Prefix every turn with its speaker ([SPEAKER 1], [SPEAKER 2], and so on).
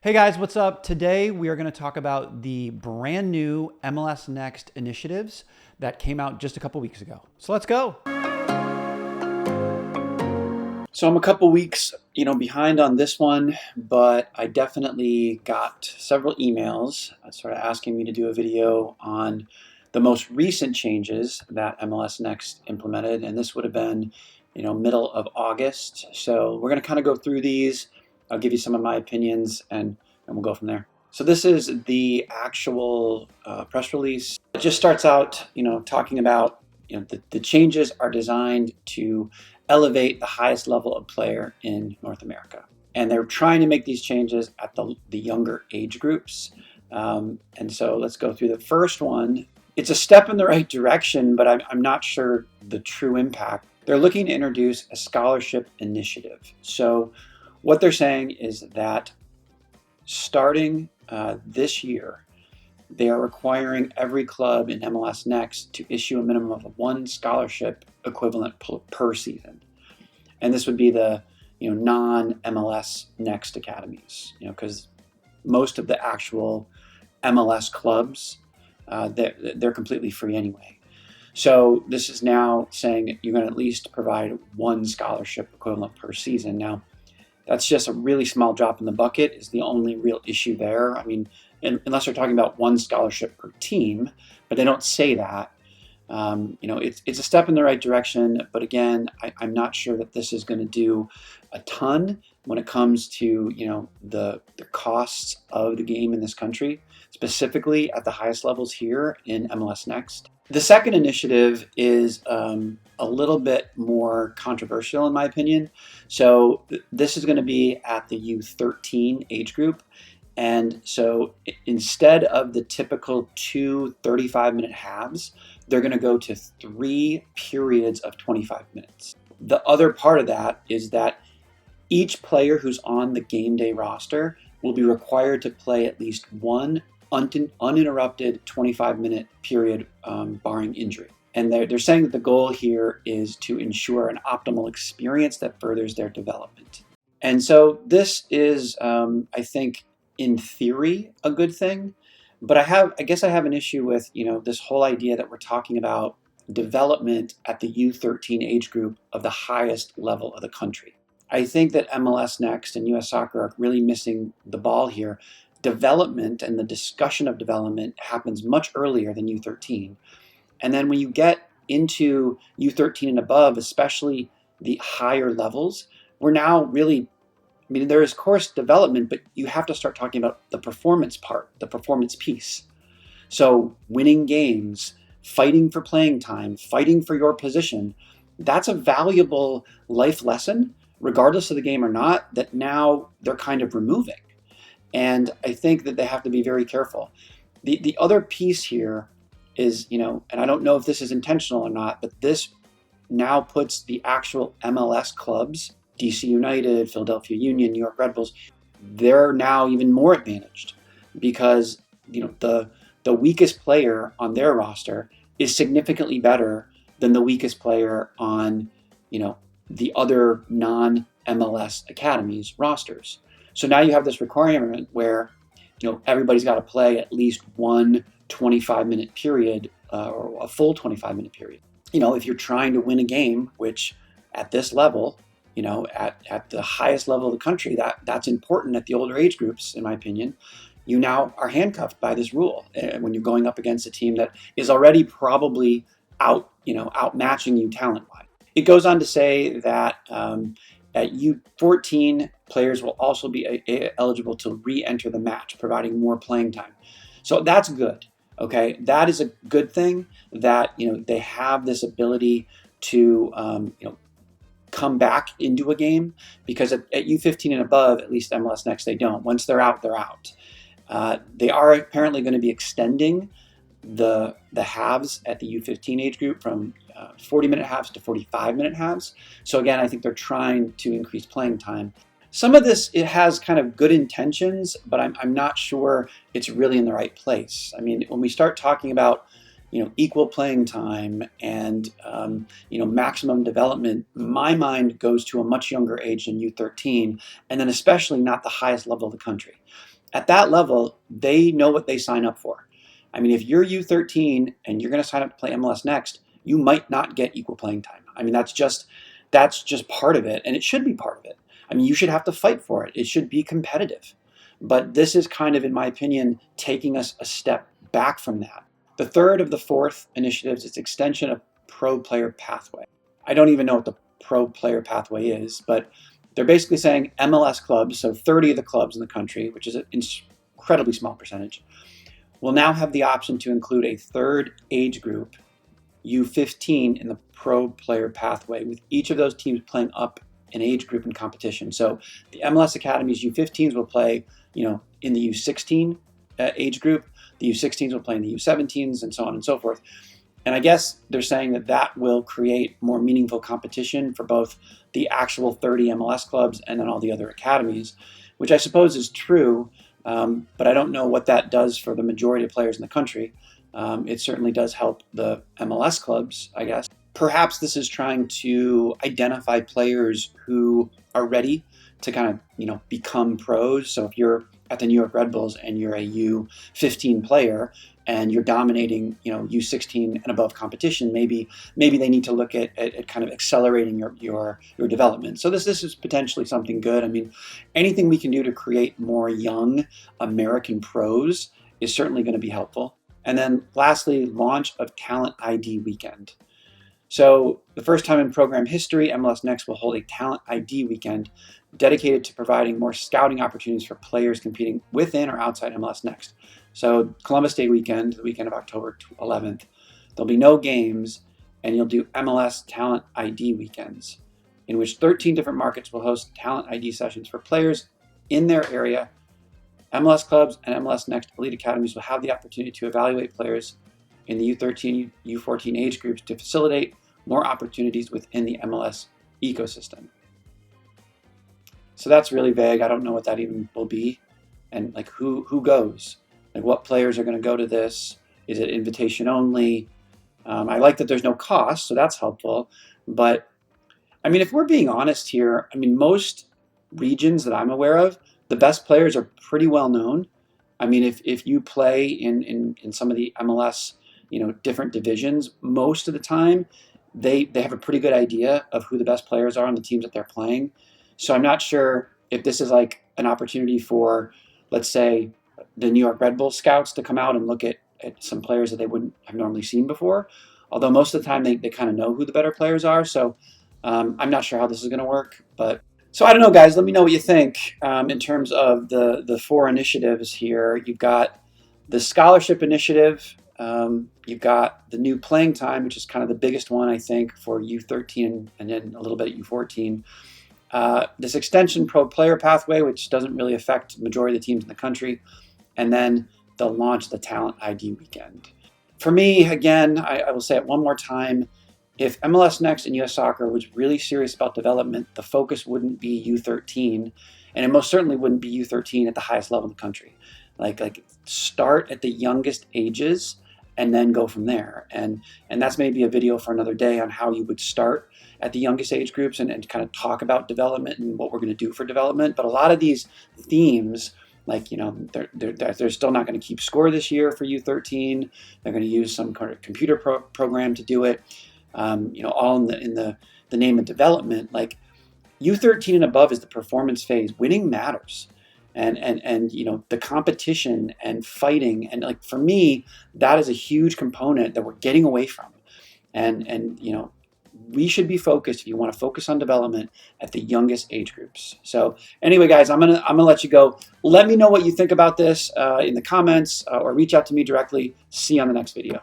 [SPEAKER 1] Hey guys, what's up? Today we are going to talk about the brand new MLS Next initiatives that came out just a couple weeks ago. So let's go. So I'm a couple weeks, behind on this one, but I definitely got several emails sort of asking me to do a video on the most recent changes that MLS Next implemented, and this would have been, middle of August. So we're going to kind of go through these. I'll give you some of my opinions, and we'll go from there. So this is the actual press release. It just starts out, talking about, the changes are designed to elevate the highest level of player in North America. And they're trying to make these changes at the younger age groups. And so let's go through the first one. It's a step in the right direction, but I'm not sure the true impact. They're looking to introduce a scholarship initiative. So what they're saying is that starting this year, they are requiring every club in MLS Next to issue a minimum of one scholarship equivalent per season. And this would be the non-MLS Next academies, because most of the actual MLS clubs, they're completely free anyway. So this is now saying you're going to at least provide one scholarship equivalent per season. Now, that's just a really small drop in the bucket is the only real issue there. I mean, unless they're talking about one scholarship per team, but they don't say that. It's a step in the right direction, but again, I'm not sure that this is going to do a ton when it comes to the costs of the game in this country, specifically at the highest levels here in MLS Next. The second initiative is a little bit more controversial in my opinion. So this is going to be at the U13 age group. And so instead of the typical 2 35-minute halves, they're going to go to 3 periods of 25 minutes. The other part of that is that each player who's on the game day roster will be required to play at least one uninterrupted 25-minute period, barring injury. And they're saying that the goal here is to ensure an optimal experience that furthers their development. And so this is, I think, in theory, a good thing. But I guess I have an issue with, this whole idea that we're talking about development at the U13 age group of the highest level of the country. I think that MLS Next and US Soccer are really missing the ball here. Development and the discussion of development happens much earlier than U13. And then when you get into U13 and above, especially the higher levels, we're now really, there is course development, but you have to start talking about the performance part, the performance piece. So winning games, fighting for playing time, fighting for your position, that's a valuable life lesson, regardless of the game or not, that now they're kind of removing. And I think that they have to be very careful. The other piece here is, and I don't know if this is intentional or not, but this now puts the actual MLS clubs, DC United, Philadelphia Union, New York Red Bulls, they're now even more advantaged because, the weakest player on their roster is significantly better than the weakest player on, the other non-MLS academies rosters. So now you have this requirement where, everybody's got to play at least one 25-minute period or a full 25-minute period. If you're trying to win a game, which at this level, at the highest level of the country, that's important at the older age groups, in my opinion, you now are handcuffed by this rule when you're going up against a team that is already probably outmatching you talent-wise. It goes on to say that at U14, players will also be eligible to re-enter the match, providing more playing time. So that's good. Okay, that is a good thing that they have this ability to come back into a game, because at U15 and above, at least MLS Next, they don't. Once they're out, they're out. They are apparently going to be extending the halves at the U15 age group from 40-minute halves to 45-minute halves. So again, I think they're trying to increase playing time. Some of this, it has kind of good intentions, but I'm not sure it's really in the right place. I mean, when we start talking about equal playing time and maximum development, my mind goes to a much younger age than U13, and then especially not the highest level of the country. at that level, they know what they sign up for. I mean, if you're U13 and you're going to sign up to play MLS Next, you might not get equal playing time. I mean, that's just part of it, and it should be part of it. I mean, you should have to fight for it. It should be competitive. But this is kind of, in my opinion, taking us a step back from that. The third of the fourth initiatives is extension of pro player pathway. I don't even know what the pro player pathway is, but they're basically saying MLS clubs, so 30 of the clubs in the country, which is an incredibly small percentage, will now have the option to include a third age group, U15, in the pro player pathway, with each of those teams playing up an age group in competition. So the MLS Academy's U15s will play, in the U16 age group. The U16s will play in the U17s, and so on and so forth. And I guess they're saying that will create more meaningful competition for both the actual 30 MLS clubs and then all the other academies, which I suppose is true, but I don't know what that does for the majority of players in the country. It certainly does help the MLS clubs, I guess. Perhaps this is trying to identify players who are ready to kind of, become pros. So if you're at the New York Red Bulls and you're a U15 player and you're dominating, U16 and above competition, maybe they need to look at kind of accelerating your development. So this is potentially something good. I mean, anything we can do to create more young American pros is certainly going to be helpful. And then lastly, launch of Talent ID Weekend. So the first time in program history, MLS Next will hold a Talent ID Weekend dedicated to providing more scouting opportunities for players competing within or outside MLS Next. So Columbus Day weekend, the weekend of October 11th, there'll be no games, and you'll do MLS Talent ID Weekends, in which 13 different markets will host Talent ID sessions for players in their area. MLS clubs and MLS Next elite academies will have the opportunity to evaluate players in the U13, U14 age groups to facilitate more opportunities within the MLS ecosystem. So that's really vague. I don't know what that even will be. And like who goes? Like what players are going to go to this? Is it invitation only? I like that there's no cost, so that's helpful. But I mean, if we're being honest here, I mean, most regions that I'm aware of, the best players are pretty well known. I mean, if you play in some of the MLS, different divisions, most of the time they have a pretty good idea of who the best players are on the teams that they're playing. So I'm not sure if this is like an opportunity for, let's say, the New York Red Bull scouts to come out and look at some players that they wouldn't have normally seen before. Although most of the time they kind of know who the better players are. So I'm not sure how this is going to work. But so I don't know, guys. Let me know what you think in terms of the four initiatives here. You've got the scholarship initiative. You've got the new playing time, which is kind of the biggest one, I think, for U13 and then a little bit at U14. This extension pro player pathway, which doesn't really affect the majority of the teams in the country. And then they'll launch the Talent ID Weekend. For me, again, I will say it one more time. If MLS Next and US Soccer was really serious about development, the focus wouldn't be U13, and it most certainly wouldn't be U13 at the highest level in the country. Like start at the youngest ages and then go from there. And that's maybe a video for another day on how you would start at the youngest age groups and kind of talk about development and what we're going to do for development. But a lot of these themes, like, they're still not going to keep score this year for U13. They're going to use some kind of computer program to do it. All in the name of development. Like U13 and above is the performance phase. Winning matters. And the competition and fighting, and like for me, that is a huge component that we're getting away from. And we should be focused, if you want to focus on development, at the youngest age groups. So anyway, guys, I'm gonna let you go. Let me know what you think about this in the comments, or reach out to me directly. See you on the next video.